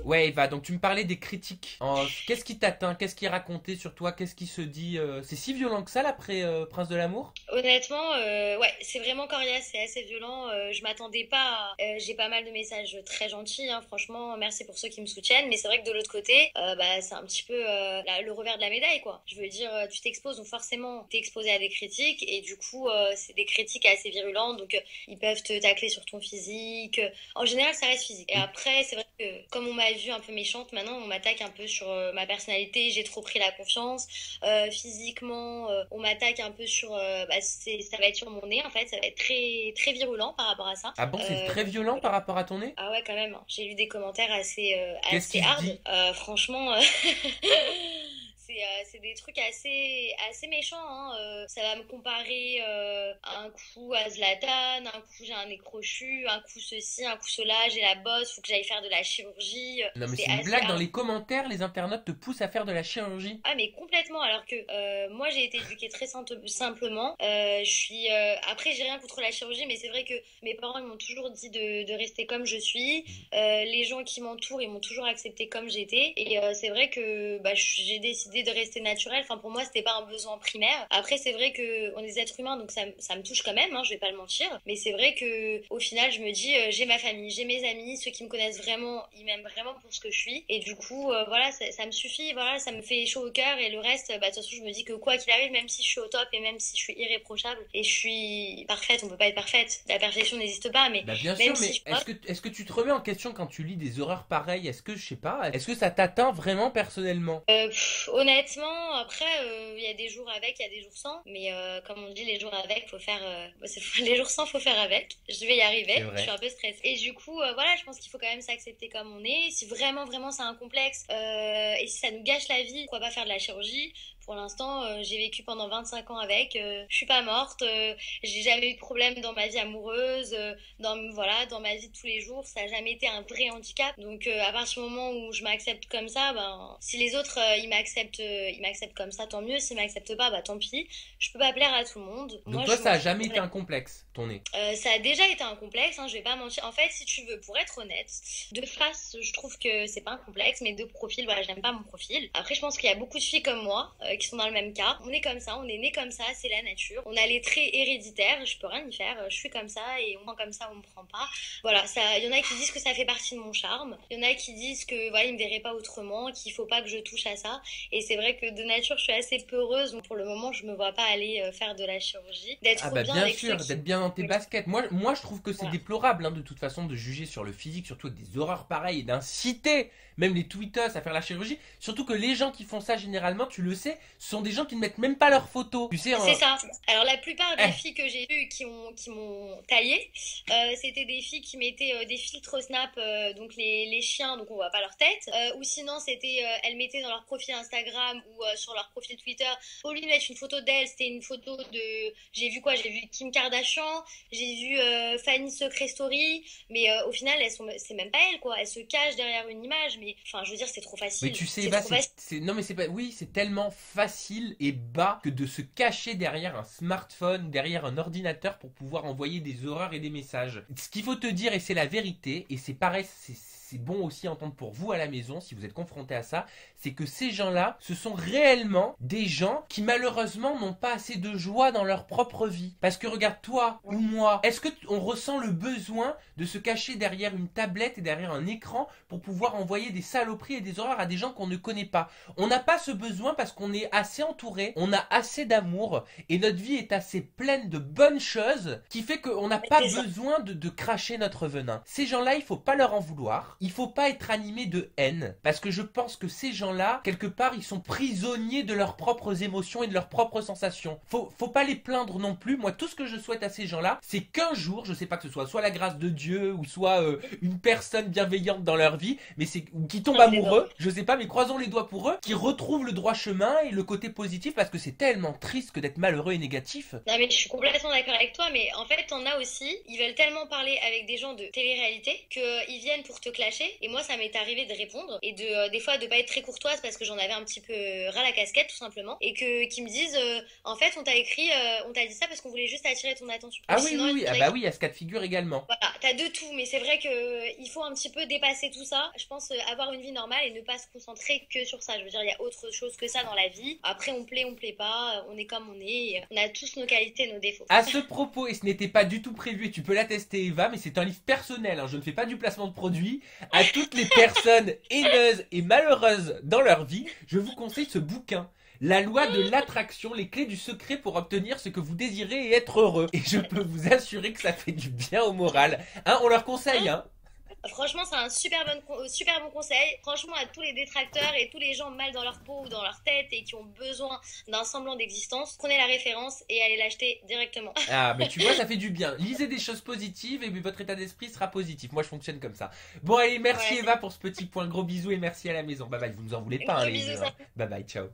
Ouais, Eva, donc tu me parlais des critiques. Qu'est-ce qui t'atteint? Qu'est-ce qui est raconté sur toi? Qu'est-ce qui se dit? C'est si violent que ça, l'après Prince de l'amour? Honnêtement, ouais, c'est vraiment coriace, c'est assez violent. Je m'attendais pas. J'ai pas mal de messages très gentils, hein, franchement. Merci pour ceux qui me soutiennent. Mais c'est vrai que de l'autre côté, bah, c'est un petit peu le revers de la médaille, quoi. Je veux dire, tu t'exposes, donc forcément, t'es exposé à des critiques. Et du coup, c'est des critiques assez virulentes. Donc, ils peuvent te tacler sur ton physique. En général, ça reste physique. Et après, c'est vrai que comme on m'a vue un peu méchante, maintenant, on m'attaque un peu sur ma personnalité. J'ai trop pris la confiance. Physiquement, on m'attaque un peu sur bah, ça va être sur mon nez en fait, ça va être très très virulent par rapport à ça. Ah bon, c'est très Donc, violent par rapport à ton nez? ah ouais quand même, hein. J'ai lu des commentaires assez Qu'est-ce assez qui se hard. dit? Franchement, c'est des trucs assez méchants, hein. Ça va me comparer un coup à Zlatan, un coup j'ai un nez crochu, un coup ceci, un coup cela, j'ai la bosse, faut que j'aille faire de la chirurgie. Non mais C'est c'est une assez blague, dans hard. les commentaires, les internautes te poussent à faire de la chirurgie. Ah mais complètement alors que moi j'ai été éduquée très simplement. Je suis après j'ai rien contre la chirurgie mais c'est vrai que mes parents ils m'ont toujours dit de rester comme je suis. Les gens qui m'entourent ils m'ont toujours accepté comme j'étais et c'est vrai que bah, j'ai décidé de rester naturelle. Enfin pour moi c'était pas un besoin primaire. Après c'est vrai que on est des êtres humains donc ça me touche quand même. Hein, je vais pas le mentir. Mais c'est vrai que au final je me dis j'ai ma famille, j'ai mes amis, ceux qui me connaissent vraiment ils m'aiment vraiment pour ce que je suis et du coup voilà ça me suffit. Voilà ça me fait chaud au cœur et le reste, bah, de toute façon, je me dis que quoi qu'il arrive, même si je suis au top et même si je suis irréprochable et je suis parfaite, on peut pas être parfaite, la perfection n'existe pas, mais Bah bien même sûr, si mais je suis est-ce que tu te remets en question quand tu lis des horreurs pareilles? Est-ce que, je sais pas, est-ce que ça t'atteint vraiment personnellement? honnêtement, après, il y a des jours avec, il y a des jours sans, mais comme on dit, les jours avec, faut faire, les jours sans, faut faire avec. Je vais y C'est arriver, je suis vrai. un peu stressée. Et du coup, voilà, je pense qu'il faut quand même s'accepter comme on est. Si vraiment, vraiment, c'est un complexe et si ça nous gâche la vie, pourquoi pas faire de la chirurgie? Pour l'instant, j'ai vécu pendant 25 ans avec. Je suis pas morte. J'ai jamais eu de problème dans ma vie amoureuse. Dans ma vie de tous les jours, ça a jamais été un vrai handicap. Donc, à partir du moment où je m'accepte comme ça, ben, si les autres ils m'acceptent comme ça, tant mieux. S'ils m'acceptent pas, bah tant pis. Je peux pas plaire à tout le monde. Donc Moi, toi, je ça m'en a fous. jamais été un complexe, ton nez. Ça a déjà été un complexe, hein, je vais pas mentir. En fait, si tu veux, pour être honnête, de face, je trouve que c'est pas un complexe, mais de profil, voilà, j'aime pas mon profil. Après, je pense qu'il y a beaucoup de filles comme moi qui sont dans le même cas. On est comme ça, on est né comme ça, c'est la nature. On a les traits héréditaires, je peux rien y faire. Je suis comme ça et on me prend comme ça, on me prend pas. Voilà, ça, il y en a qui disent que ça fait partie de mon charme. Il y en a qui disent que voilà, ils me verraient pas autrement, qu'il faut pas que je touche à ça. Et c'est vrai que de nature, je suis assez peureuse. Donc pour le moment, je me vois pas aller faire de la chirurgie, Ah d'être bah bien bien avec ceux sûr, qui d'être bien dans tes baskets. Moi je trouve que c'est voilà. déplorable, hein, de toute façon, de juger sur le physique, surtout avec des horreurs pareilles, et d'inciter même les tweetos à faire la chirurgie. Surtout que les gens qui font ça, généralement, tu le sais, sont des gens qui ne mettent même pas leurs photos. Tu sais, C'est ça. Alors la plupart des eh, filles que j'ai vues qui m'ont taillé, c'était des filles qui mettaient des filtres Snap, donc les chiens, donc on voit pas leur tête, ou sinon c'était elles mettaient dans leur profil Instagram ou sur leur profil Twitter, au lieu de mettre une photo d'elle, c'était une photo de, j'ai vu quoi, j'ai vu Kim Kardashian, j'ai vu Fanny Secret Story, mais au final c'est même pas elle quoi, elle se cache derrière une image, mais enfin je veux dire c'est trop mais facile, tu sais, c'est Eva, trop facile. non mais c'est pas, oui, c'est tellement facile et bas que de se cacher derrière un smartphone, derrière un ordinateur pour pouvoir envoyer des horreurs et des messages. Ce qu'il faut te dire, et c'est la vérité, et c'est pareil, c'est bon aussi à entendre pour vous à la maison, si vous êtes confronté à ça, c'est que ces gens-là, ce sont réellement des gens qui malheureusement n'ont pas assez de joie dans leur propre vie. Parce que regarde, toi ou moi, est-ce que on ressent le besoin de se cacher derrière une tablette et derrière un écran pour pouvoir envoyer des saloperies et des horreurs à des gens qu'on ne connaît pas? On n'a pas ce besoin parce qu'on est assez entouré, on a assez d'amour et notre vie est assez pleine de bonnes choses qui fait qu'on n'a pas C'est ça. besoin de cracher notre venin. Ces gens-là, il faut pas leur en vouloir. Il faut pas être animé de haine parce que je pense que ces gens-là, quelque part, ils sont prisonniers de leurs propres émotions et de leurs propres sensations. Faut pas les plaindre non plus. Moi, tout ce que je souhaite à ces gens-là, c'est qu'un jour, je sais pas que ce soit la grâce de Dieu ou soit une personne bienveillante dans leur vie, mais c'est ou qui tombe Croise les doigts. amoureux, je sais pas, mais croisons les doigts pour eux, qui retrouvent le droit chemin et le côté positif parce que c'est tellement triste que d'être malheureux et négatif. Non mais je suis complètement d'accord avec toi, mais en fait t'en as aussi, ils veulent tellement parler avec des gens de télé-réalité qu'ils viennent pour te claquer clasher. Et moi, ça m'est arrivé de répondre et des fois de pas être très courtoise parce que j'en avais un petit peu ras la casquette, tout simplement. Et qu'ils me disent, en fait, on t'a dit ça parce qu'on voulait juste attirer ton attention. Ah Ou oui, sinon, oui, oui. Ah bah oui, il y a ce cas de figure également. voilà, t'as de tout, mais c'est vrai que il faut un petit peu dépasser tout ça. Je pense avoir une vie normale et ne pas se concentrer que sur ça. Je veux dire, il y a autre chose que ça dans la vie. Après, on plaît pas, on est comme on est. On a tous nos qualités, nos défauts. À ce propos, et ce n'était pas du tout prévu, et tu peux l'attester Eva, mais c'est un livre personnel, hein, je ne fais pas du placement de produit. À toutes les personnes haineuses et malheureuses dans leur vie, je vous conseille ce bouquin. La loi de l'attraction, les clés du secret pour obtenir ce que vous désirez et être heureux. Et je peux vous assurer que ça fait du bien au moral. Hein, on leur conseille, hein. Franchement, c'est un super bon conseil. Franchement, à tous les détracteurs et tous les gens mal dans leur peau ou dans leur tête et qui ont besoin d'un semblant d'existence, prenez la référence et allez l'acheter directement. Ah, mais tu vois, ça fait du bien. Lisez des choses positives et votre état d'esprit sera positif. Moi, je fonctionne comme ça. Bon, allez, merci Ouais, Eva pour ce petit point. Gros bisous et merci à la maison. Bye bye, vous nous en voulez pas, hein, gros les bisous, vieux, hein. Bye bye, ciao.